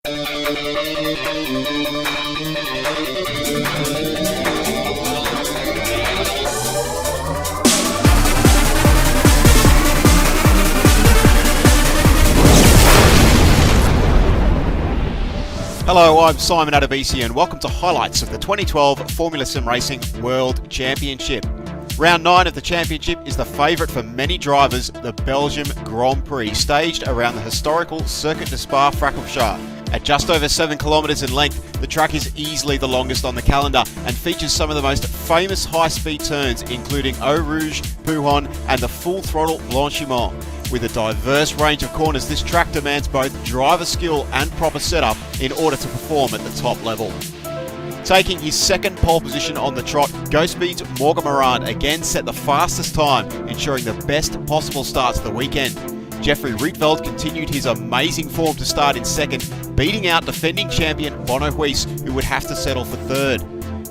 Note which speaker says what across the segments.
Speaker 1: Hello, I'm Simon Adebisi and welcome to highlights of the 2012 Formula SimRacing World Championship. Round 9 of the championship is the favourite for many drivers, the Belgium Grand Prix, staged around the historical Circuit de Spa-Francorchamps. At just over 7 kilometres in length, the track is easily the longest on the calendar and features some of the most famous high-speed turns, including Eau Rouge, Pouhon and the full-throttle Blanchiment. With a diverse range of corners, this track demands both driver skill and proper setup in order to perform at the top level. Taking his second pole position on the trot, Ghostspeed's Morgan Morand again set the fastest time, ensuring the best possible start to the weekend. Jeffrey Rietveld continued his amazing form to start in second, beating out defending champion Bono Huis, who would have to settle for third.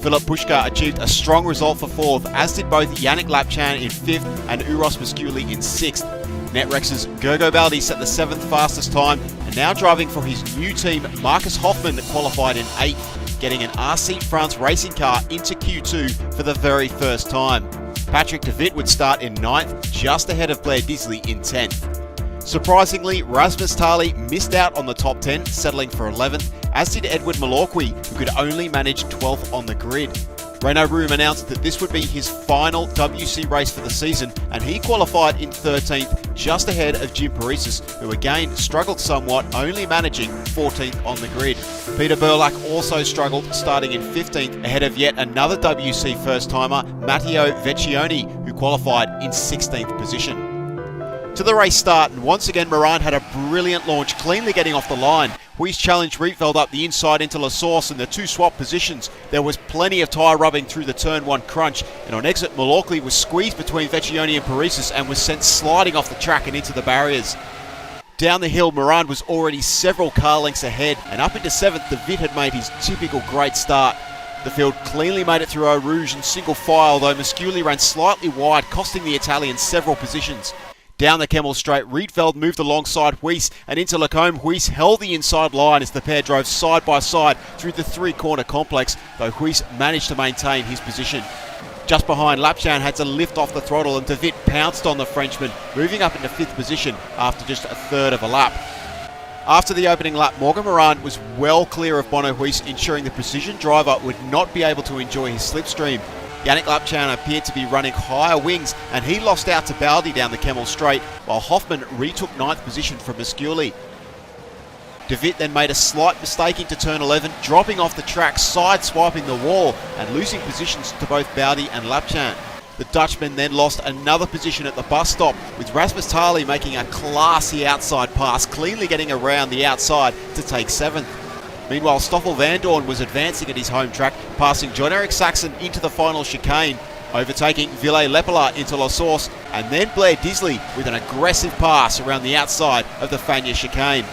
Speaker 1: Philip Puška achieved a strong result for fourth, as did both Yannick Lapchan in fifth and Uros Masculi in sixth. Netrex's Gergo Baldi set the seventh fastest time, and now driving for his new team, Marcus Hoffman qualified in eighth, getting an RC France racing car into Q2 for the very first time. Patrick de Wit would start in ninth, just ahead of Blair Disley in 10th. Surprisingly, Rasmus Tali missed out on the top 10, settling for 11th, as did Edward Malorqui, who could only manage 12th on the grid. Renaud Room announced that this would be his final WC race for the season, and he qualified in 13th, just ahead of Jim Paresis, who again struggled somewhat, only managing 14th on the grid. Peter Burlak also struggled, starting in 15th, ahead of yet another WC first-timer, Matteo Vecchioni, who qualified in 16th position. To the race start, and once again Morand had a brilliant launch, cleanly getting off the line. Huis challenged Rietveld up the inside into La Source, and the two swapped positions. There was plenty of tyre rubbing through the turn 1 crunch, and on exit Malorqui was squeezed between Vecchioni and Paresis and was sent sliding off the track and into the barriers. Down the hill, Morand was already several car lengths ahead, and up into 7th, de Wit had made his typical great start. The field cleanly made it through Eau Rouge in single file, though Masculi ran slightly wide, costing the Italians several positions. Down the Kemmel Straight, Rietveld moved alongside Huis, and into Lacombe, Huis held the inside line as the pair drove side by side through the three-corner complex, though Huis managed to maintain his position. Just behind, Lapchan had to lift off the throttle, and de Wit pounced on the Frenchman, moving up into 5th position after just a third of a lap. After the opening lap, Morgan Morand was well clear of Bono Huis, ensuring the precision driver would not be able to enjoy his slipstream. Yannick Lapchan appeared to be running higher wings, and he lost out to Baldi down the Kemmel Straight, while Hoffman retook 9th position from Masculi. De Wit then made a slight mistake into turn 11, dropping off the track, side-swiping the wall, and losing positions to both Baldi and Lapchan. The Dutchman then lost another position at the bus stop, with Rasmus Tali making a classy outside pass, cleanly getting around the outside to take 7th. Meanwhile, Stoffel Vandoorne was advancing at his home track, passing John-Eric Saxon into the final chicane, overtaking Ville Lepela into La Source, and then Blair Disley with an aggressive pass around the outside of the Fagnes chicane.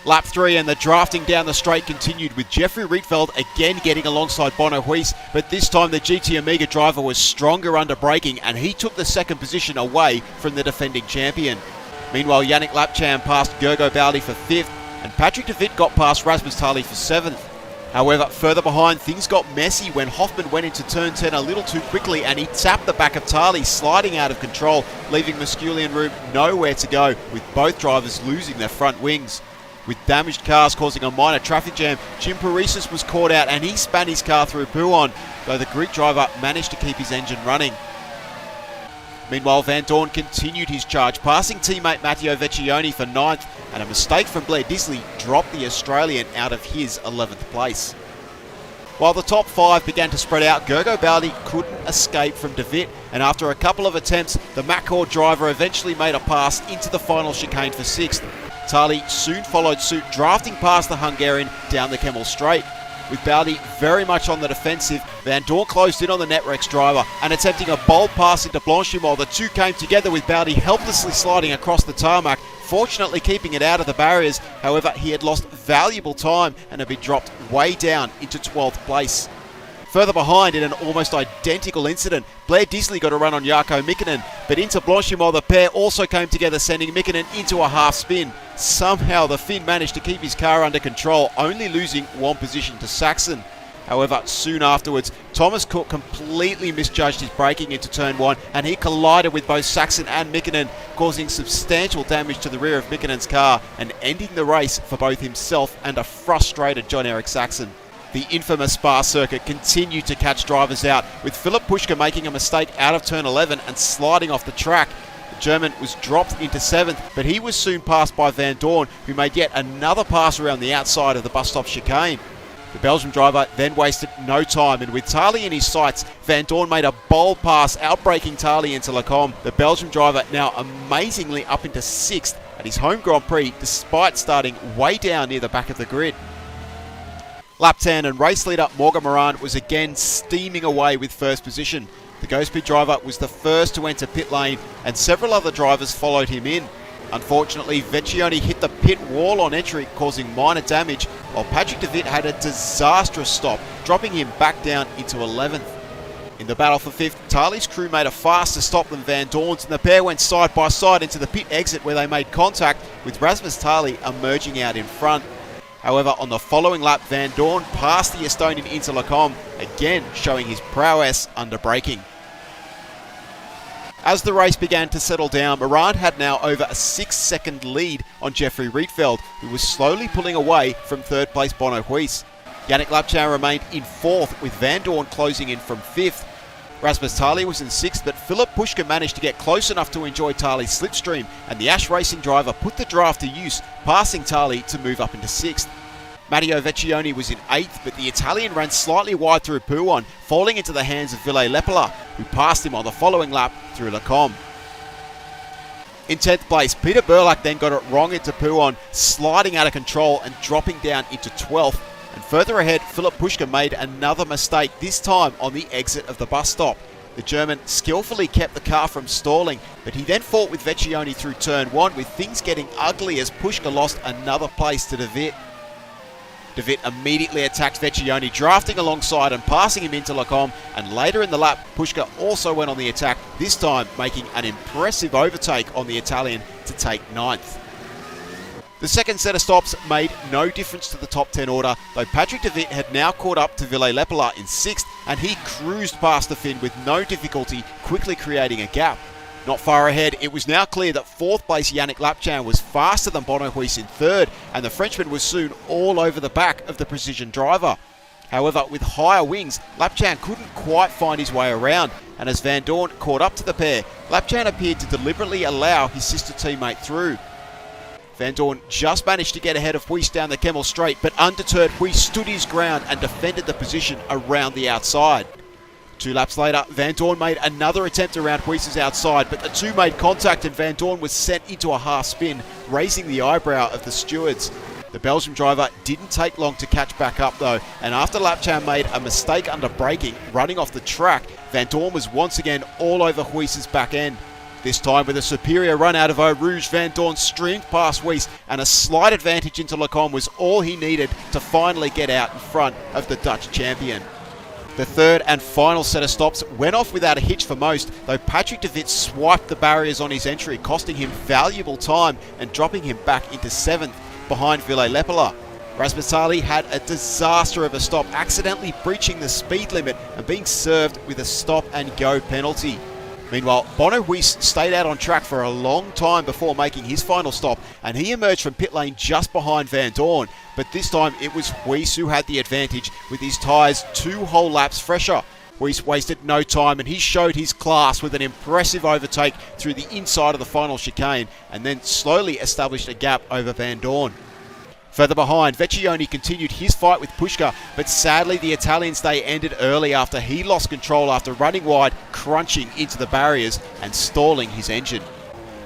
Speaker 1: Lap 3 and the drafting down the straight continued, with Jeffrey Rietveld again getting alongside Bono Huis, but this time the GT Amiga driver was stronger under braking, and he took the second position away from the defending champion. Meanwhile, Yannick Lapchan passed Gergo Baldi for 5th, and Patrick de Wit got past Rasmus Tali for 7th. However, further behind, things got messy when Hoffman went into turn 10 a little too quickly, and he tapped the back of Tali, sliding out of control, leaving Masculi and Room nowhere to go, with both drivers losing their front wings. With damaged cars causing a minor traffic jam, Jim Paresis was caught out and he span his car through Pouhon, though the Greek driver managed to keep his engine running. Meanwhile, Vandoorne continued his charge, passing teammate Matteo Vecchioni for 9th, and a mistake from Blair Disley dropped the Australian out of his 11th place. While the top 5 began to spread out, Gergo Baldi couldn't escape from de Wit, and after a couple of attempts, the Macor driver eventually made a pass into the final chicane for 6th. Tali soon followed suit, drafting past the Hungarian down the Kemmel Straight. With Baldi very much on the defensive, Vandoorne closed in on the Netrex driver and attempting a bold pass into Blanchiment. The two came together, with Baldi helplessly sliding across the tarmac, fortunately keeping it out of the barriers. However, he had lost valuable time and had been dropped way down into 12th place. Further behind, in an almost identical incident, Blair Disley got a run on Jarkko Mikkonen, but into Blanchiment the pair also came together, sending Mikkonen into a half spin. Somehow the Finn managed to keep his car under control, only losing one position to Saxon. However, soon afterwards, Thomas Cook completely misjudged his braking into turn 1 and he collided with both Saxon and Mikkonen, causing substantial damage to the rear of Mikkonen's car and ending the race for both himself and a frustrated John-Eric Saxon. The infamous Spa circuit continued to catch drivers out, with Philip Puschke making a mistake out of turn 11 and sliding off the track. The German was dropped into 7th, but he was soon passed by Van Dorn, who made yet another pass around the outside of the bus stop chicane. The Belgian driver then wasted no time, and with Tali in his sights, Van Dorn made a bold pass, outbraking Tali into Lecombe. The Belgian driver now amazingly up into 6th at his home Grand Prix, despite starting way down near the back of the grid. Lap 10 and race leader Morgan Moran was again steaming away with first position. The GoSpeed driver was the first to enter pit lane, and several other drivers followed him in. Unfortunately, Vecchione hit the pit wall on entry, causing minor damage, while Patrick de Wit had a disastrous stop, dropping him back down into 11th. In the battle for 5th, Tali's crew made a faster stop than Van Dorn's, and the pair went side by side into the pit exit where they made contact, with Rasmus Tali emerging out in front. However, on the following lap, Van Dorn passed the Estonian into Lecombe, again showing his prowess under braking. As the race began to settle down, Moran had now over a 6-second lead on Jeffrey Rietveld, who was slowly pulling away from third place Bono Huis. Yannick Lapchan remained in 4th, with Van Dorn closing in from 5th. Rasmus Tali was in 6th, but Philip Puschke managed to get close enough to enjoy Tali's slipstream, and the Ash Racing driver put the draft to use, passing Tali to move up into 6th. Matteo Vecchione was in 8th, but the Italian ran slightly wide through Pouon, falling into the hands of Ville Lepala, who passed him on the following lap through Lecombe. In 10th place, Peter Burlak then got it wrong into Pouon, sliding out of control and dropping down into 12th. And further ahead, Philip Puschke made another mistake, this time on the exit of the bus stop. The German skillfully kept the car from stalling, but he then fought with Vecchione through turn 1, with things getting ugly as Puschke lost another place to de Wit. De Wit immediately attacked Vecchione, drafting alongside and passing him into Lecombe, and later in the lap, Puschke also went on the attack, this time making an impressive overtake on the Italian to take 9th. The second set of stops made no difference to the top 10 order, though Patrick de Wit had now caught up to Ville Lepala in 6th, and he cruised past the Finn with no difficulty, quickly creating a gap. Not far ahead, it was now clear that 4th place Yannick Lapchan was faster than Bono Huis in 3rd, and the Frenchman was soon all over the back of the precision driver. However, with higher wings, Lapchan couldn't quite find his way around, and as Van Dorn caught up to the pair, Lapchan appeared to deliberately allow his sister teammate through. Van Dorn just managed to get ahead of Huis down the Kemmel Straight, but undeterred, Huis stood his ground and defended the position around the outside. 2 laps later, Van Dorn made another attempt around Huis's outside, but the two made contact and Van Dorn was sent into a half spin, raising the eyebrow of the stewards. The Belgian driver didn't take long to catch back up though, and after Lapchan made a mistake under braking, running off the track, Van Dorn was once again all over Huis's back end. This time with a superior run out of Eau Rouge, Van Dorn streamed past Huis, and a slight advantage into Lecombe was all he needed to finally get out in front of the Dutch champion. The third and final set of stops went off without a hitch for most, though Patrick de Wit swiped the barriers on his entry, costing him valuable time and dropping him back into 7th behind Ville Lepala. Rasmus Tali had a disaster of a stop, accidentally breaching the speed limit and being served with a stop and go penalty. Meanwhile, Bono Huis stayed out on track for a long time before making his final stop, and he emerged from pit lane just behind Van Dorn, but this time it was Huis who had the advantage, with his tyres 2 whole laps fresher. Huis wasted no time, and he showed his class with an impressive overtake through the inside of the final chicane, and then slowly established a gap over Van Dorn. Further behind, Vecchione continued his fight with Puschke, but sadly the Italian's day ended early after he lost control after running wide, crunching into the barriers and stalling his engine.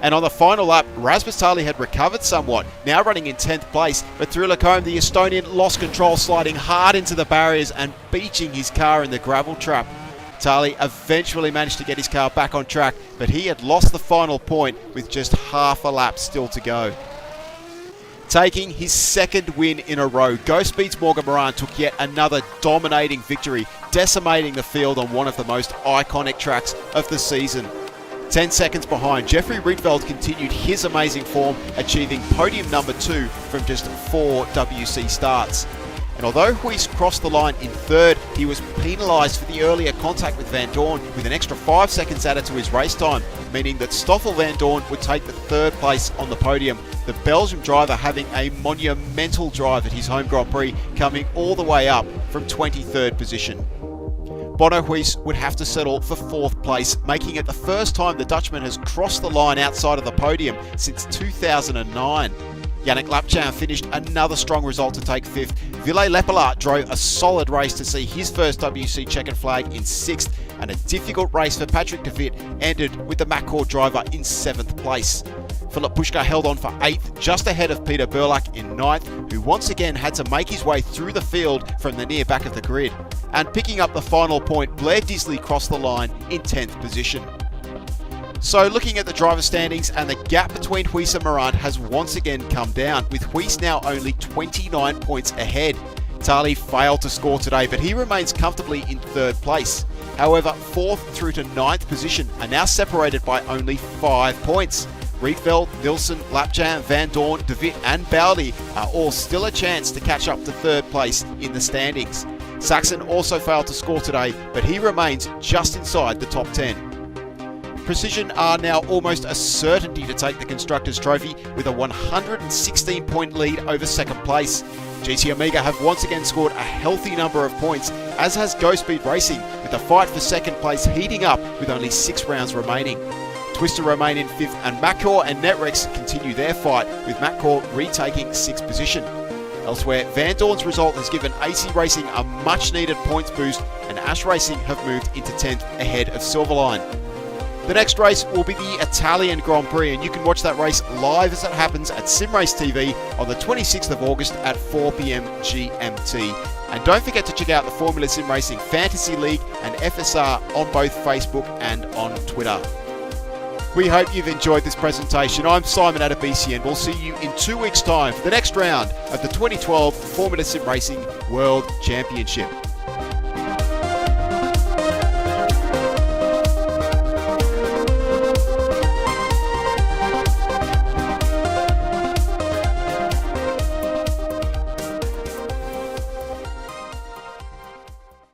Speaker 1: And on the final lap, Rasmus Tali had recovered somewhat, now running in 10th place, but through Lecombe the Estonian lost control, sliding hard into the barriers and beaching his car in the gravel trap. Tali eventually managed to get his car back on track, but he had lost the final point with just half a lap still to go. Taking his second win in a row, GoSpeed's Morgan Moran took yet another dominating victory, decimating the field on one of the most iconic tracks of the season. 10 seconds behind, Jeffrey Rietveld continued his amazing form, achieving podium number 2 from just 4 WC starts. And although Huis crossed the line in third, he was penalised for the earlier contact with Van Dorn, with an extra 5 seconds added to his race time, meaning that Stoffel Van Dorn would take the third place on the podium. The Belgium driver having a monumental drive at his home Grand Prix, coming all the way up from 23rd position. Bono Huis would have to settle for 4th place, making it the first time the Dutchman has crossed the line outside of the podium since 2009. Yannick Lapchan finished another strong result to take 5th. Ville Lepelaar drove a solid race to see his first WC checkered flag in 6th, and a difficult race for Patrick de Wit ended with the McCord driver in 7th place. Philip Puschka held on for 8th, just ahead of Peter Burlak in 9th, who once again had to make his way through the field from the near back of the grid. And picking up the final point, Blair Disley crossed the line in 10th position. So looking at the driver standings, and the gap between Huis and Morant has once again come down, with Huis now only 29 points ahead. Tali failed to score today, but he remains comfortably in 3rd place. However, 4th through to 9th position are now separated by only 5 points. Rietveld, Nilsson, Lapchan, Van Dorn, de Wit and Baldi are all still a chance to catch up to 3rd place in the standings. Saxon also failed to score today, but he remains just inside the top 10. Precision are now almost a certainty to take the Constructors' Trophy, with a 116-point lead over 2nd place. GT Omega have once again scored a healthy number of points, as has Go Speed Racing, with the fight for 2nd place heating up with only 6 rounds remaining. Twister remain in 5th, and Macor and Netrex continue their fight, with Macor retaking 6th position. Elsewhere, Van Dorn's result has given AC Racing a much-needed points boost, and Ash Racing have moved into 10th ahead of Silverline. The next race will be the Italian Grand Prix, and you can watch that race live as it happens at SimRace TV on the 26th of August at 4 PM GMT. And don't forget to check out the Formula Sim Racing Fantasy League and FSR on both Facebook and on Twitter. We hope you've enjoyed this presentation. I'm Simon Adebisi, and we'll see you in 2 weeks' time for the next round of the 2012 Formula Sim Racing World Championship.